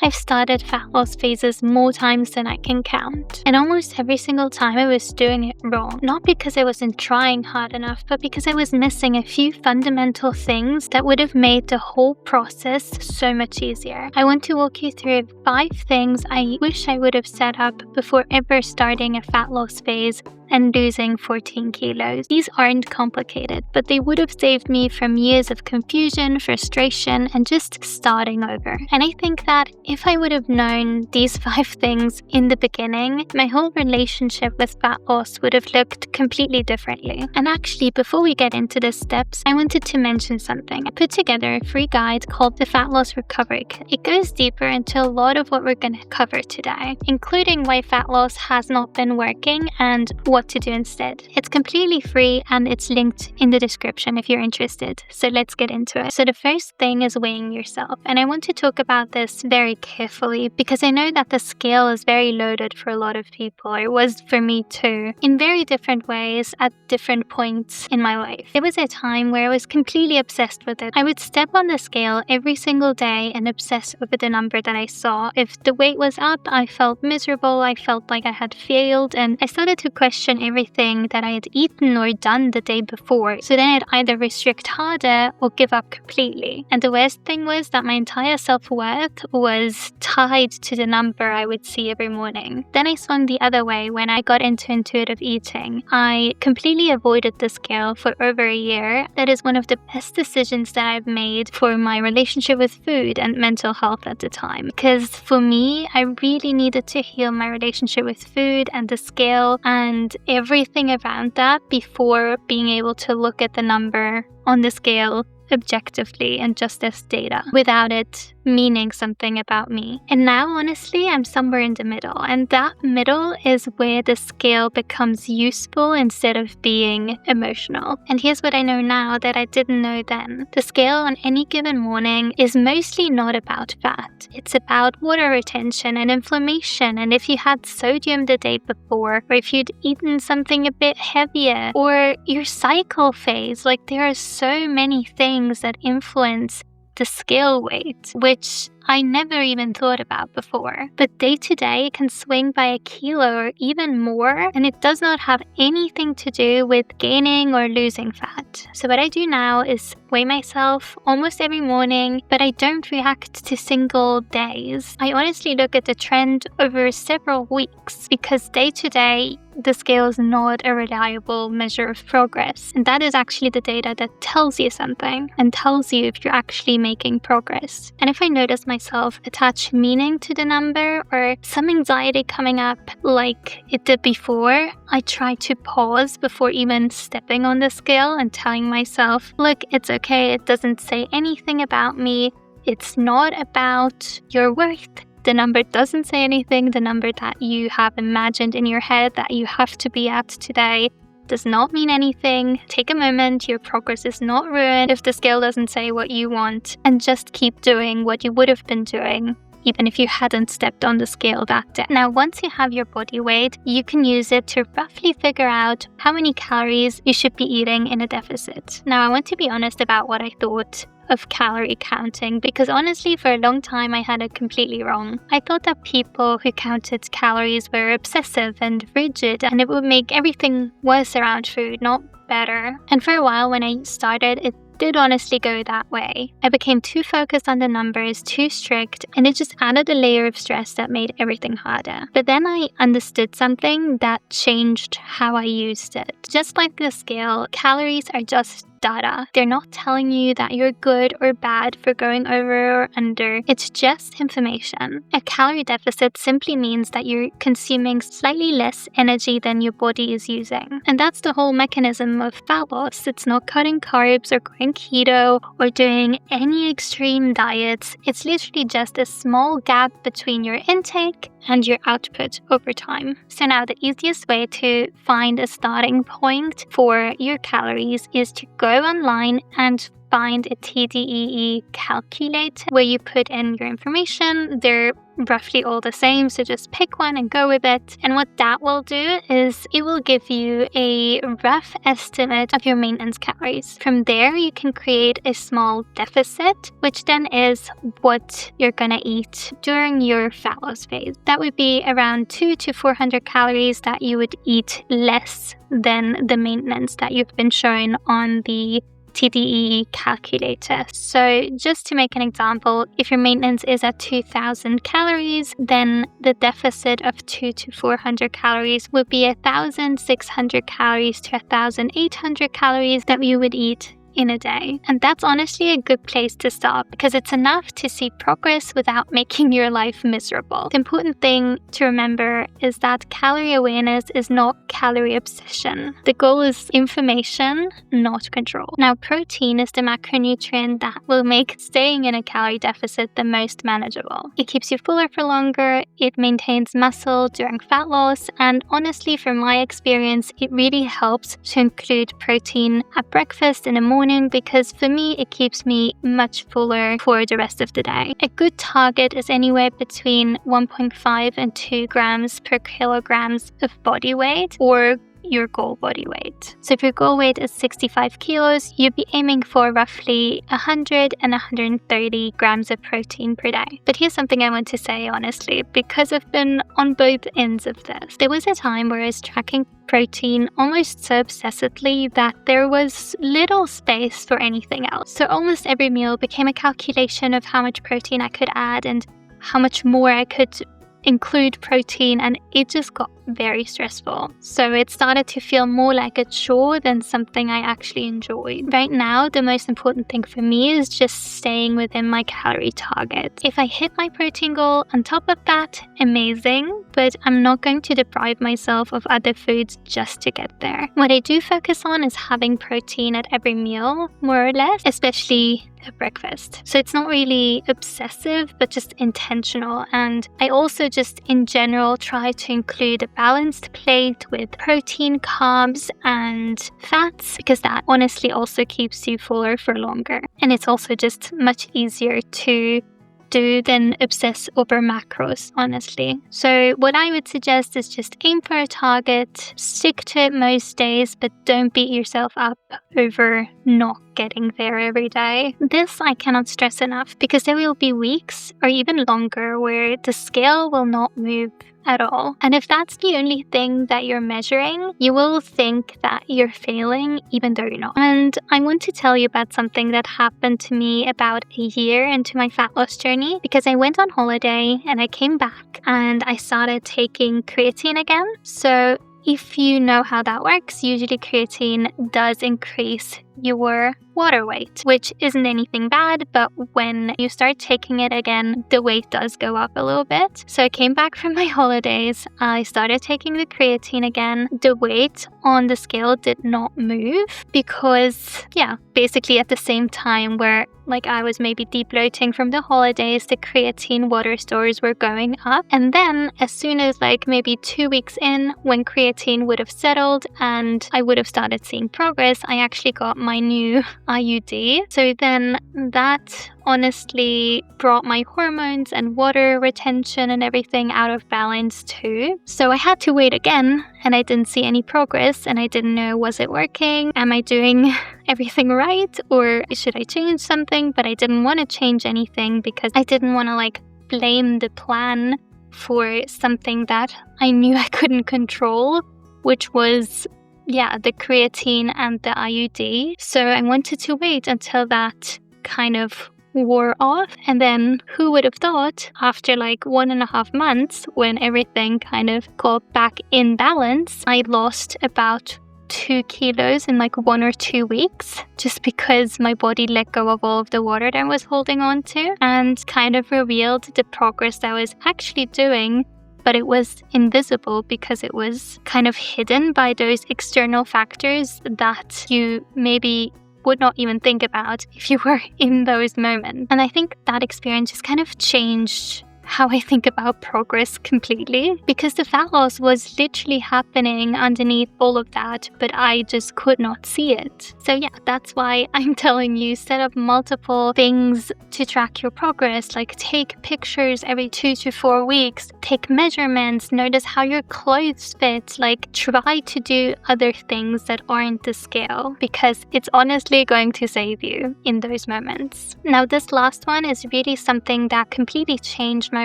I've started fat loss phases more times than I can count. And almost every single time I was doing it wrong. Not because I wasn't trying hard enough, but because I was missing a few fundamental things that would have made the whole process so much easier. I want to walk you through 5 things I wish I would have set up before ever starting a fat loss phase and losing 14 kilos. These aren't complicated, but they would have saved me from years of confusion, frustration, and just starting over. And I think that if I would have known these 5 things in the beginning, my whole relationship with fat loss would have looked completely differently. And actually, before we get into the steps, I wanted to mention something. I put together a free guide called the Fat Loss Recovery Kit. It goes deeper into a lot of what we're going to cover today, including why fat loss has not been working and what to do instead. It's completely free and it's linked in the description if you're interested. So let's get into it. So the first thing is weighing yourself. And I want to talk about this very carefully because I know that the scale is very loaded for a lot of people. It was for me too, in very different ways at different points in my life. There was a time where I was completely obsessed with it. I would step on the scale every single day and obsess over the number that I saw. If the weight was up, I felt miserable. I felt like I had failed, and I started to question everything that I had eaten or done the day before. So then I'd either restrict harder or give up completely. And the worst thing was that my entire self-worth was tied to the number I would see every morning. Then I swung the other way when I got into intuitive eating. I completely avoided the scale for over a year. That is one of the best decisions that I've made for my relationship with food and mental health at the time. Because for me, I really needed to heal my relationship with food and the scale and everything around that before being able to look at the number on the scale objectively and just as data without it meaning something about me. And now, honestly, I'm somewhere in the middle. And that middle is where the scale becomes useful instead of being emotional. And here's what I know now that I didn't know then. The scale on any given morning is mostly not about fat. It's about water retention and inflammation. And if you had sodium the day before, or if you'd eaten something a bit heavier, or your cycle phase, like there are so many things that influence the scale weight, which I never even thought about before. But day to day, it can swing by a kilo or even more, and it does not have anything to do with gaining or losing fat. So what I do now is weigh myself almost every morning, but I don't react to single days. I honestly look at the trend over several weeks because day to day, the scale is not a reliable measure of progress. And that is actually the data that tells you something and tells you if you're actually making progress. And if I notice myself attach meaning to the number or some anxiety coming up like it did before, I try to pause before even stepping on the scale and telling myself, look, it's okay. It doesn't say anything about me. It's not about your worth. The number doesn't say anything. The number that you have imagined in your head that you have to be at today does not mean anything. Take a moment. Your progress is not ruined if the scale doesn't say what you want, and just keep doing what you would have been doing even if you hadn't stepped on the scale that day. Now, once you have your body weight, you can use it to roughly figure out how many calories you should be eating in a deficit. Now, I want to be honest about what I thought of calorie counting, because honestly for a long time I had it completely wrong. I thought that people who counted calories were obsessive and rigid, and it would make everything worse around food, not better. And for a while when I started, it did honestly go that way. I became too focused on the numbers, too strict, and it just added a layer of stress that made everything harder. But then I understood something that changed how I used it. Just like the scale, calories are just data. They're not telling you that you're good or bad for going over or under. It's just information. A calorie deficit simply means that you're consuming slightly less energy than your body is using. And that's the whole mechanism of fat loss. It's not cutting carbs or going keto or doing any extreme diets. It's literally just a small gap between your intake and your output over time. So now the easiest way to find a starting point for your calories is to go online and find a TDEE calculator where you put in your information. They're roughly all the same, so just pick one and go with it. And what that will do is it will give you a rough estimate of your maintenance calories. From there, you can create a small deficit, which then is what you're gonna eat during your fat loss phase. That would be around 200 to 400 calories that you would eat less than the maintenance that you've been shown on the TDE calculator. So just to make an example, if your maintenance is at 2000 calories, then the deficit of 200 to 400 calories would be 1600 calories to 1800 calories that you would eat in a day. And that's honestly a good place to start because it's enough to see progress without making your life miserable. The important thing to remember is that calorie awareness is not calorie obsession. The goal is information, not control. Now, protein is the macronutrient that will make staying in a calorie deficit the most manageable. It keeps you fuller for longer, it maintains muscle during fat loss, and honestly, from my experience, it really helps to include protein at breakfast in the morning because for me, it keeps me much fuller for the rest of the day. A good target is anywhere between 1.5 and 2 grams per kilograms of body weight or your goal body weight. So if your goal weight is 65 kilos, you'd be aiming for roughly 100 and 130 grams of protein per day. But here's something I want to say honestly, because I've been on both ends of this. There was a time where I was tracking protein almost so obsessively that there was little space for anything else. So almost every meal became a calculation of how much protein I could add and how much more I could include protein, and it just got very stressful. So it started to feel more like a chore than something I actually enjoyed. Right now, the most important thing for me is just staying within my calorie target. If I hit my protein goal on top of that, amazing, but I'm not going to deprive myself of other foods just to get there. What I do focus on is having protein at every meal, more or less, especially at breakfast. So it's not really obsessive, but just intentional. And I also just in general try to include a balanced plate with protein, carbs, and fats, because that honestly also keeps you fuller for longer. And it's also just much easier to do than obsess over macros, honestly. So what I would suggest is just aim for a target, stick to it most days, but don't beat yourself up over not getting there every day. This I cannot stress enough because there will be weeks or even longer where the scale will not move at all. And if that's the only thing that you're measuring, you will think that you're failing even though you're not. And I want to tell you about something that happened to me about a year into my fat loss journey, because I went on holiday and I came back and I started taking creatine again. So if you know how that works, usually creatine does increase your water weight, which isn't anything bad, but when you start taking it again, the weight does go up a little bit. So I came back from my holidays, I started taking the creatine again. The weight on the scale did not move because, basically at the same time where I was maybe de-bloating from the holidays, the creatine water stores were going up. And then as soon as maybe 2 weeks in, when creatine would have settled and I would have started seeing progress, I actually got my new IUD. So then that honestly brought my hormones and water retention and everything out of balance too. So I had to wait again and I didn't see any progress and I didn't know, was it working? Am I doing everything right? Or should I change something? But I didn't want to change anything because I didn't want to blame the plan for something that I knew I couldn't control, which was the creatine and the IUD. So I wanted to wait until that kind of wore off. And then who would have thought after 1.5 months, when everything kind of got back in balance, I lost about 2 kilos in 1 or 2 weeks, just because my body let go of all of the water that I was holding on to and kind of revealed the progress that I was actually doing. But it was invisible because it was kind of hidden by those external factors that you maybe would not even think about if you were in those moments. And I think that experience just kind of changed how I think about progress completely, because the fat loss was literally happening underneath all of that, but I just could not see it. So yeah, that's why I'm telling you, set up multiple things to track your progress, like take pictures every 2 to 4 weeks, take measurements, notice how your clothes fit, like try to do other things that aren't the scale, because it's honestly going to save you in those moments. Now, this last one is really something that completely changed my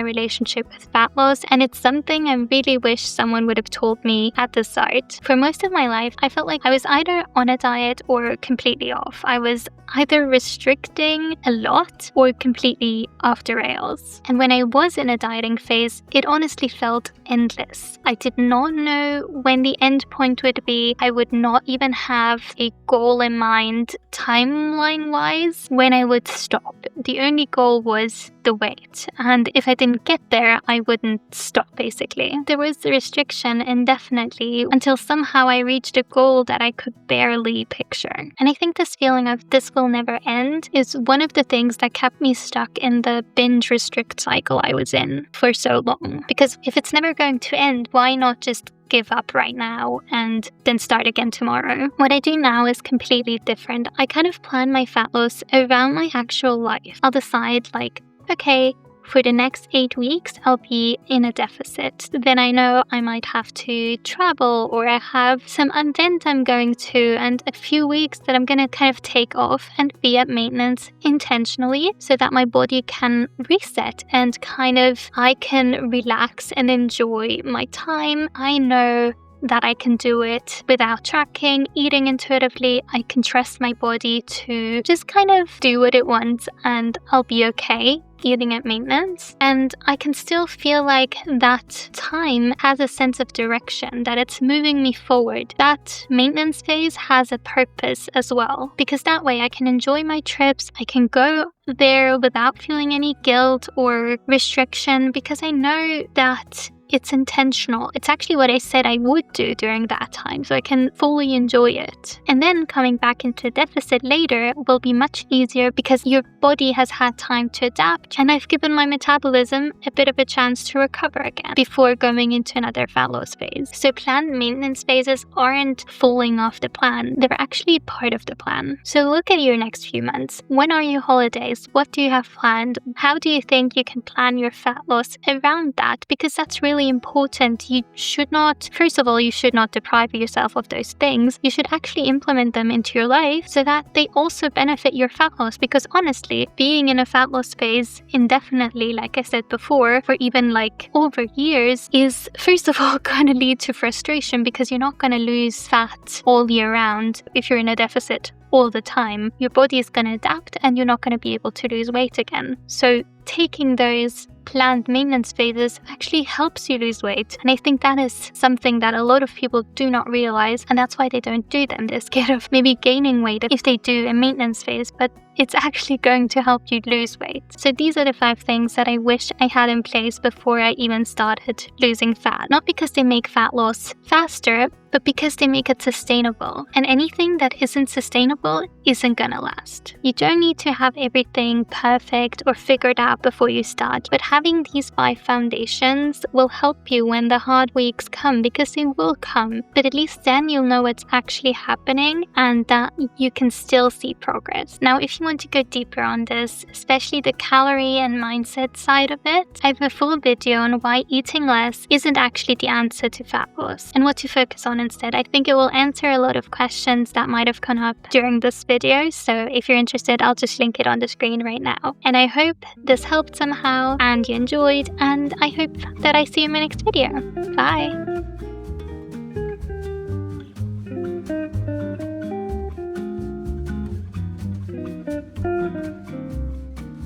relationship with fat loss, and it's something I really wish someone would have told me at the start. For most of my life, I felt like I was either on a diet or completely off. I was either restricting a lot or completely off the rails. And when I was in a dieting phase, it honestly felt endless. I did not know when the end point would be. I would not even have a goal in mind timeline-wise when I would stop. The only goal was the weight, and if I didn't get there, I wouldn't stop basically. There was the restriction indefinitely until somehow I reached a goal that I could barely picture. And I think this feeling of this will never end is one of the things that kept me stuck in the binge restrict cycle I was in for so long. Because if it's never going to end, why not just give up right now and then start again tomorrow? What I do now is completely different. I kind of plan my fat loss around my actual life. I'll decide like, okay, for the next 8 weeks, I'll be in a deficit. Then I know I might have to travel, or I have some event I'm going to, and a few weeks that I'm going to kind of take off and be at maintenance intentionally so that my body can reset and kind of I can relax and enjoy my time. I know that I can do it without tracking, eating intuitively. I can trust my body to just kind of do what it wants, and I'll be okay eating at maintenance. And I can still feel like that time has a sense of direction, that it's moving me forward. That maintenance phase has a purpose as well, because that way I can enjoy my trips. I can go there without feeling any guilt or restriction, because I know that it's intentional. It's actually what I said I would do during that time, so I can fully enjoy it. And then coming back into deficit later will be much easier because your body has had time to adapt, and I've given my metabolism a bit of a chance to recover again before going into another fat loss phase. So planned maintenance phases aren't falling off the plan. They're actually part of the plan. So look at your next few months. When are your holidays? What do you have planned? How do you think you can plan your fat loss around that? Because that's really important. You should not, first of all, you should not deprive yourself of those things. You should actually implement them into your life so that they also benefit your fat loss. Because honestly, being in a fat loss phase indefinitely, like I said before, for even like over years is first of all going to lead to frustration, because you're not going to lose fat all year round if you're in a deficit all the time. Your body is going to adapt and you're not going to be able to lose weight again. So taking those planned maintenance phases actually helps you lose weight. And I think that is something that a lot of people do not realize, and that's why they don't do them. They're scared of maybe gaining weight if they do a maintenance phase, but it's actually going to help you lose weight. So these are the 5 things that I wish I had in place before I even started losing fat. Not because they make fat loss faster, but because they make it sustainable. And anything that isn't sustainable isn't gonna last. You don't need to have everything perfect or figured out before you start, but having these 5 foundations will help you when the hard weeks come, because they will come. But at least then you'll know what's actually happening and that you can still see progress. Now, if you want to go deeper on this, especially the calorie and mindset side of it, I have a full video on why eating less isn't actually the answer to fat loss and what to focus on instead. I think it will answer a lot of questions that might have come up during this video. So if you're interested, I'll just link it on the screen right now. And I hope this helped somehow and you enjoyed, and I hope that I see you in my next video. Bye!